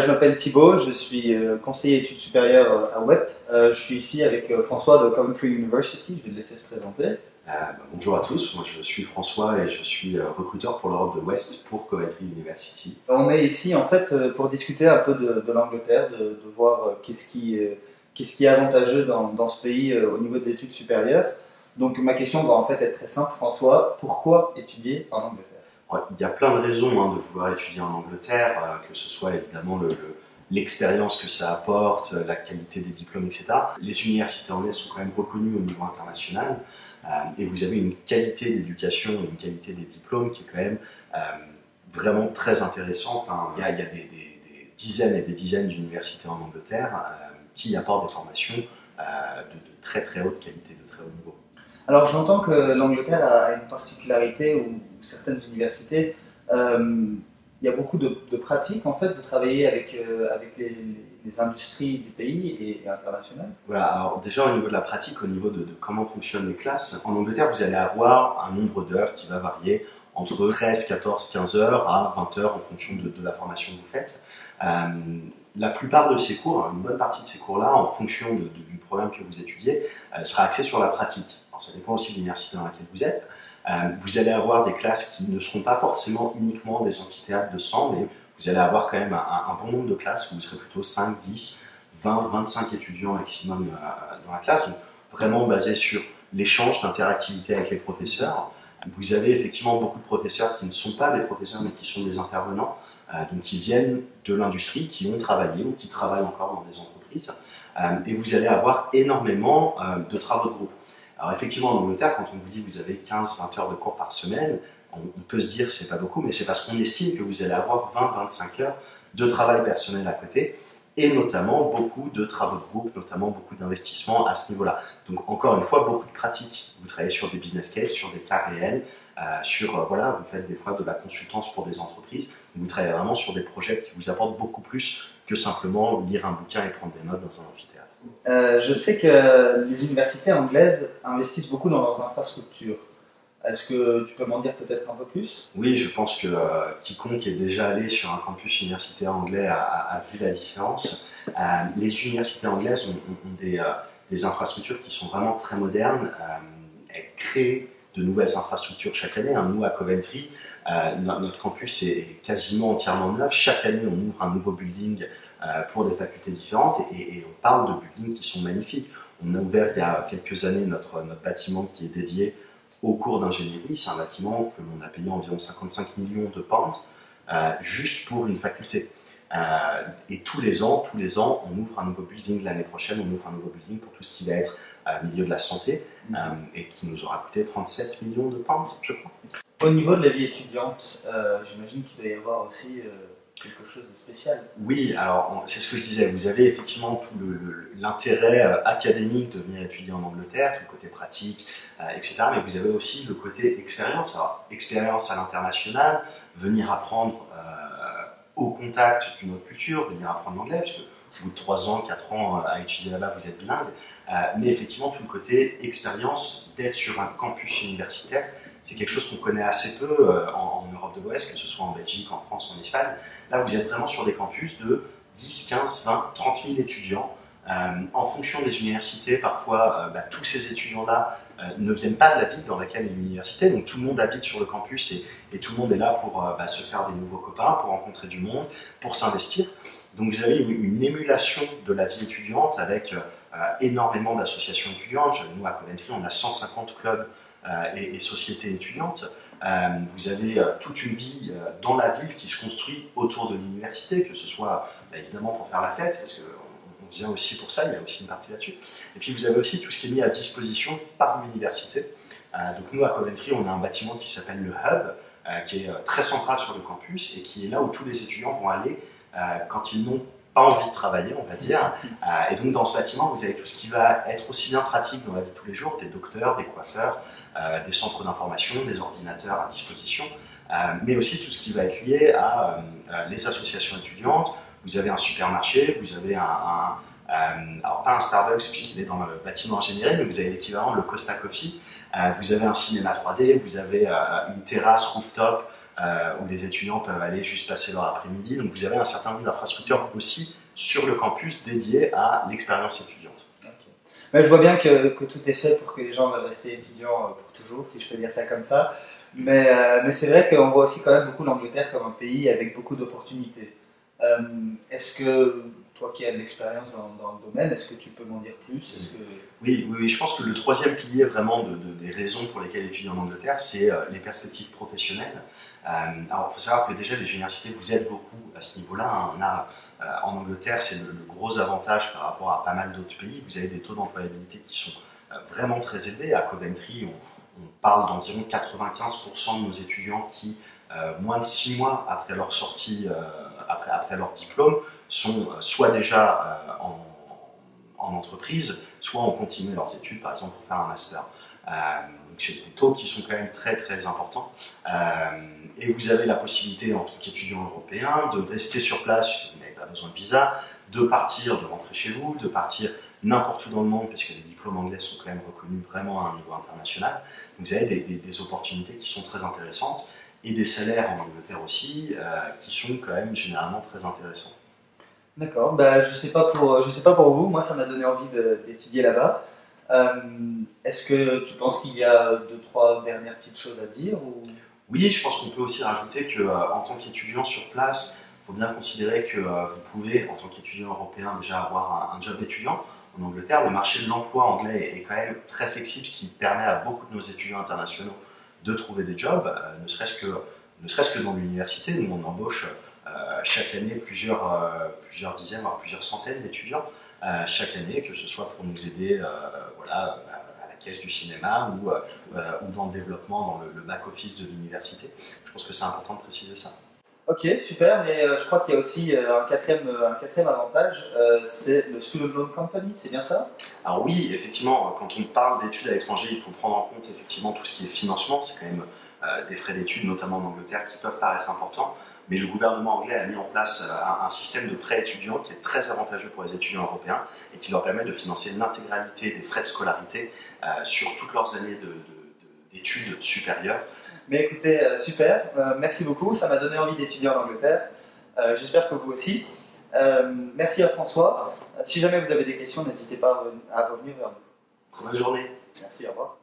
Je m'appelle Thibaut, je suis conseiller études supérieures à WEP. Je suis ici avec François de Coventry University, je vais le laisser se présenter. Bonjour à tous, moi je suis François et je suis recruteur pour l'Europe de l'Ouest pour Coventry University. On est ici en fait pour discuter un peu de l'Angleterre, de voir qu'est-ce qui est avantageux dans ce pays au niveau des études supérieures. Donc ma question va en fait être très simple, François, pourquoi étudier en Angleterre? Il y a plein de raisons de vouloir étudier en Angleterre, que ce soit évidemment l'expérience que ça apporte, la qualité des diplômes, etc. Les universités anglaises sont quand même reconnues au niveau international et vous avez une qualité d'éducation, une qualité des diplômes qui est quand même vraiment très intéressante. Il y a des dizaines et des dizaines d'universités en Angleterre qui apportent des formations de très très haute qualité, de très haut niveau. Alors j'entends que l'Angleterre a une particularité où certaines universités, il y a beaucoup de pratiques en fait, vous travaillez avec les industries du pays et internationales. Voilà, alors déjà au niveau de la pratique, au niveau de comment fonctionnent les classes, en Angleterre vous allez avoir un nombre d'heures qui va varier entre 13, 14, 15 heures à 20 heures en fonction de la formation que vous faites. La plupart de ces cours, une bonne partie de ces cours-là, en fonction du programme que vous étudiez, sera axé sur la pratique. Alors, ça dépend aussi de l'université dans laquelle vous êtes. Vous allez avoir des classes qui ne seront pas forcément uniquement des amphithéâtres de 100, mais vous allez avoir quand même un bon nombre de classes où vous serez plutôt 5, 10, 20, 25 étudiants maximum dans la classe, donc vraiment basé sur l'échange, l'interactivité avec les professeurs. Vous avez effectivement beaucoup de professeurs qui ne sont pas des professeurs mais qui sont des intervenants, donc qui viennent de l'industrie, qui ont travaillé ou qui travaillent encore dans des entreprises. Et vous allez avoir énormément de travaux de groupe. Alors effectivement en Angleterre, quand on vous dit que vous avez 15-20 heures de cours par semaine, on peut se dire que c'est pas beaucoup, mais c'est parce qu'on estime que vous allez avoir 20-25 heures de travail personnel à côté, et notamment beaucoup de travaux de groupe, notamment beaucoup d'investissements à ce niveau-là. Donc encore une fois, beaucoup de pratiques. Vous travaillez sur des business cases, sur des cas réels, voilà, vous faites des fois de la consultance pour des entreprises, vous travaillez vraiment sur des projets qui vous apportent beaucoup plus que simplement lire un bouquin et prendre des notes dans un amphithéâtre. Je sais que les universités anglaises investissent beaucoup dans leurs infrastructures. Est-ce que tu peux m'en dire peut-être un peu plus? Oui, je pense que quiconque est déjà allé sur un campus universitaire anglais a vu la différence. Les universités anglaises ont des infrastructures qui sont vraiment très modernes. Elles créent de nouvelles infrastructures chaque année. Nous, à Coventry, notre campus est quasiment entièrement neuf. Chaque année, on ouvre un nouveau building pour des facultés différentes et on parle de buildings qui sont magnifiques. On a ouvert il y a quelques années notre bâtiment qui est dédié au cours d'ingénierie. C'est un bâtiment que l'on a payé environ 55 millions de pounds juste pour une faculté. Et tous les ans, on ouvre un nouveau building. L'année prochaine, on ouvre un nouveau building pour tout ce qui va être milieu de la santé et qui nous aura coûté 37 millions de pounds, je crois. Au niveau de la vie étudiante, j'imagine qu'il doit y avoir aussi quelque chose de spécial. Oui, alors c'est ce que je disais, vous avez effectivement tout l'intérêt académique de venir étudier en Angleterre, tout le côté pratique, etc. Mais vous avez aussi le côté expérience. Alors, expérience à l'international, venir apprendre au contact d'une autre culture, venir apprendre l'anglais, parce que au bout de 3 ans, 4 ans à étudier là-bas, vous êtes bilingue. Mais effectivement, tout le côté expérience d'être sur un campus universitaire, c'est quelque chose qu'on connaît assez peu en Europe de l'Ouest, que ce soit en Belgique, en France, en Espagne. Là, vous êtes vraiment sur des campus de 10, 15, 20, 30 000 étudiants. En fonction des universités, parfois, tous ces étudiants-là ne viennent pas de la ville dans laquelle est l'université, donc tout le monde habite sur le campus et tout le monde est là pour se faire des nouveaux copains, pour rencontrer du monde, pour s'investir. Donc vous avez une émulation de la vie étudiante avec énormément d'associations étudiantes. Nous, à Coventry, on a 150 clubs et sociétés étudiantes. Vous avez toute une vie dans la ville qui se construit autour de l'université, que ce soit évidemment pour faire la fête, parce qu'on vient aussi pour ça, il y a aussi une partie là-dessus. Et puis vous avez aussi tout ce qui est mis à disposition par l'université. Donc nous, à Coventry, on a un bâtiment qui s'appelle le Hub, qui est très central sur le campus et qui est là où tous les étudiants vont aller quand ils n'ont pas envie de travailler, on va dire. Et donc dans ce bâtiment, vous avez tout ce qui va être aussi bien pratique dans la vie de tous les jours, des docteurs, des coiffeurs, des centres d'information, des ordinateurs à disposition, mais aussi tout ce qui va être lié à les associations étudiantes. Vous avez un supermarché, vous avez alors pas un Starbucks puisqu'il est dans le bâtiment ingénierie, mais vous avez l'équivalent, le Costa Coffee. Vous avez un cinéma 3D, vous avez une terrasse rooftop où les étudiants peuvent aller juste passer leur après-midi. Donc vous avez un certain nombre d'infrastructures aussi sur le campus dédiées à l'expérience étudiante. Okay. Mais je vois bien que tout est fait pour que les gens veulent rester étudiants pour toujours, si je peux dire ça comme ça. Mais c'est vrai qu'on voit aussi quand même beaucoup l'Angleterre comme un pays avec beaucoup d'opportunités. Est-ce que, toi qui as de l'expérience dans le domaine, est-ce que tu peux m'en dire plus? Oui, je pense que le troisième pilier vraiment des raisons pour lesquelles étudier en Angleterre, c'est les perspectives professionnelles. Alors il faut savoir que déjà les universités vous aident beaucoup à ce niveau-là. Hein. On a, en Angleterre, c'est le gros avantage par rapport à pas mal d'autres pays. Vous avez des taux d'employabilité qui sont vraiment très élevés. À Coventry, on parle d'environ 95% de nos étudiants qui, moins de 6 mois après leur sortie, après leur diplôme, sont soit déjà en entreprise, soit ont continué leurs études, par exemple, pour faire un master. Donc c'est des taux qui sont quand même très très importants. Et vous avez la possibilité, en tant qu'étudiant européen, de rester sur place, vous n'avez pas besoin de visa, de partir, de rentrer chez vous, de partir n'importe où dans le monde, puisque les diplômes anglais sont quand même reconnus vraiment à un niveau international. Donc vous avez des opportunités qui sont très intéressantes, et des salaires en Angleterre aussi, qui sont quand même généralement très intéressants. D'accord, bah, je sais pas pour vous, moi ça m'a donné envie d'étudier là-bas. Est-ce que tu penses qu'il y a 2, 3 dernières petites choses à dire ou... Oui, je pense qu'on peut aussi rajouter qu'en tant qu'étudiant sur place, il faut bien considérer que vous pouvez, en tant qu'étudiant européen, déjà avoir un job d'étudiant. En Angleterre, le marché de l'emploi anglais est quand même très flexible, ce qui permet à beaucoup de nos étudiants internationaux de trouver des jobs, ne serait-ce que dans l'université. Nous, on embauche chaque année plusieurs dizaines, voire plusieurs centaines d'étudiants chaque année, que ce soit pour nous aider voilà, à la caisse du cinéma ou dans le développement, dans le back-office de l'université. Je pense que c'est important de préciser ça. Ok, super, mais je crois qu'il y a aussi un quatrième avantage, c'est le Student Loan Company, c'est bien ça? Alors oui, effectivement, quand on parle d'études à l'étranger, il faut prendre en compte effectivement tout ce qui est financement. C'est quand même des frais d'études, notamment en Angleterre, qui peuvent paraître importants. Mais le gouvernement anglais a mis en place un système de prêts étudiants qui est très avantageux pour les étudiants européens et qui leur permet de financer l'intégralité des frais de scolarité sur toutes leurs années d'études supérieures. Mais écoutez, super, merci beaucoup, ça m'a donné envie d'étudier en Angleterre. J'espère que vous aussi. Merci à François. Si jamais vous avez des questions, n'hésitez pas à revenir vers nous. Très bonne journée. Merci, au revoir.